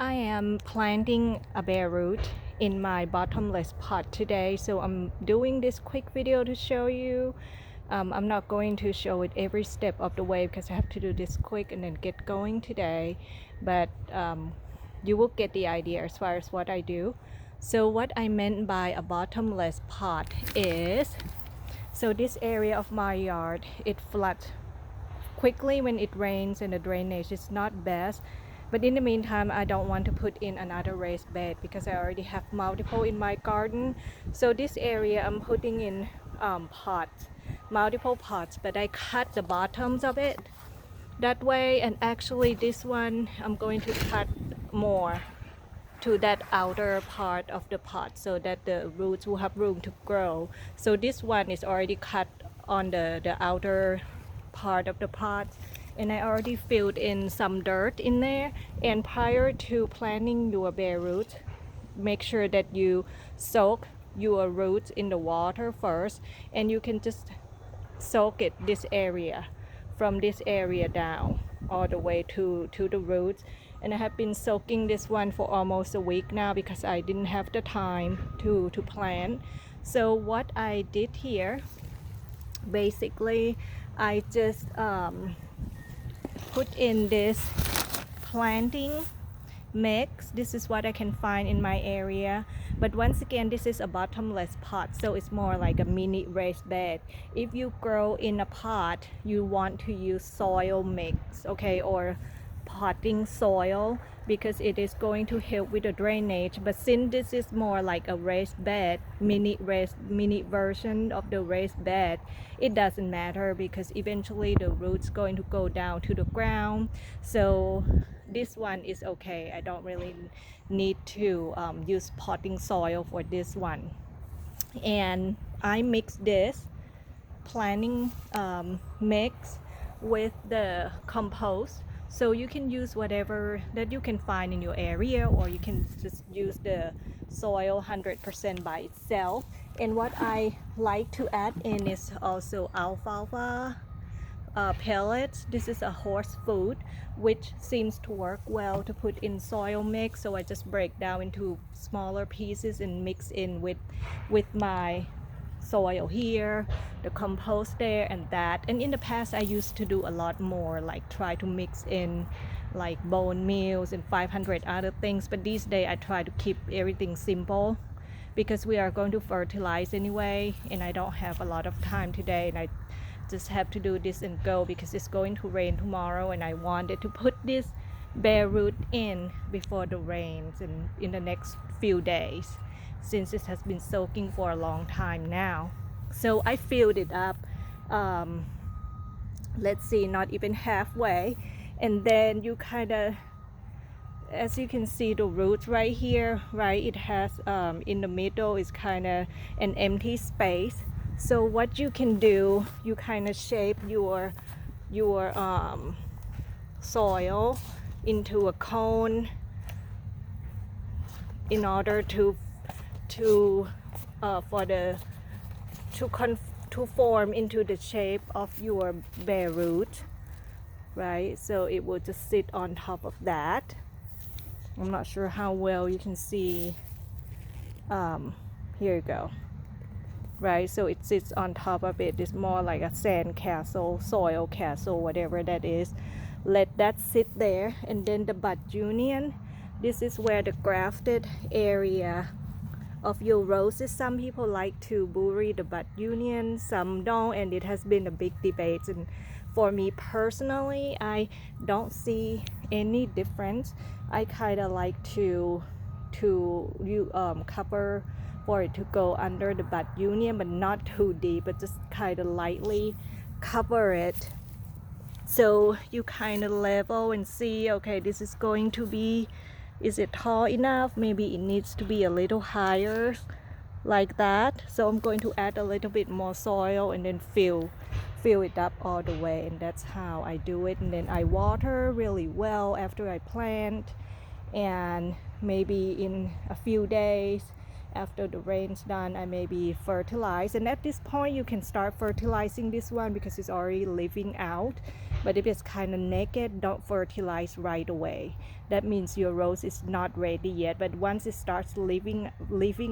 I am planting a bare root in my bottomless pot today, so I'm doing this quick video to show you. I'm not going to show it every step of the way because I have to do this quick and then get going today, but you will get the idea as far as what I do. So what I meant by a bottomless pot is, so this area of my yard, it floods quickly when it rains and the drainage is not best, but in the meantime I don't want to put in another raised bed because I already have multiple in my garden. So this area I'm putting in pots, multiple pots, but I cut the bottoms of it that way, and actually this one I'm going to cut more to that outer part of the pot so that the roots will have room to grow. So this one is already cut on the outer part of the pot, and I already filled in some dirt in there. And prior to planting your bare roots, make sure that you soak your roots in the water first, and you can just soak it this area, from this area down all the way to the roots. And I have been soaking this one for almost a week now because I didn't have the time to plant. So what I did here, basically I just put in this planting mix. This is what I can find in my area, but once again this is a bottomless pot, so it's more like a mini raised bed. If you grow in a pot, you want to use soil mix, okay, or potting soil, because it is going to help with the drainage. But since this is more like a raised bed, mini version of the raised bed, it doesn't matter because eventually the roots going to go down to the ground. So this one is okay. I don't really need to use potting soil for this one. And I mix this planting mix with the compost, so you can use whatever that you can find in your area, or you can just use the soil 100% by itself. And what I like to add in is also alfalfa pellets. This is a horse food which seems to work well to put in soil mix, so I just break down into smaller pieces and mix in with my soil here, the compost there, and that. And in the past I used to do a lot more, like try to mix in like bone meals and 500 other things, but these days I try to keep everything simple because we are going to fertilize anyway, and I don't have a lot of time today, and I just have to do this and go because it's going to rain tomorrow, and I wanted to put this bare root in before the rains and in the next few days, since it has been soaking for a long time now. So I filled it up, let's see, not even halfway. And then you kind of, as you can see, the roots right here, right, it has in the middle is kind of an empty space. So what you can do, you kind of shape your soil into a cone in order to for the to form into the shape of your bare root, right? So it will just sit on top of that. I'm not sure how well you can see. Here you go. Right, so it sits on top of it. It's more like a sand castle, soil castle, whatever that is. Let that sit there. And then the bud union, this is where the grafted area of your roses. Some people like to bury the bud union, some don't, and it has been a big debate. And for me personally, I don't see any difference. I kind of like to cover for it to go under the bud union, but not too deep, but just kind of lightly cover it, so you kind of level and see, okay, this is going to be, is it tall enough? Maybe it needs to be a little higher, like that. So I'm going to add a little bit more soil and then fill it up all the way, and that's how I do it. And then I water really well after I plant, and maybe in a few days after the rain's done, I maybe fertilize. And at this point you can start fertilizing this one because it's already living out, But if it's kind of naked, don't fertilize right away. That means your rose is not ready yet. But once it starts leaving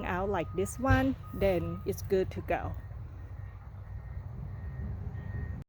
out like this one, then it's good to go.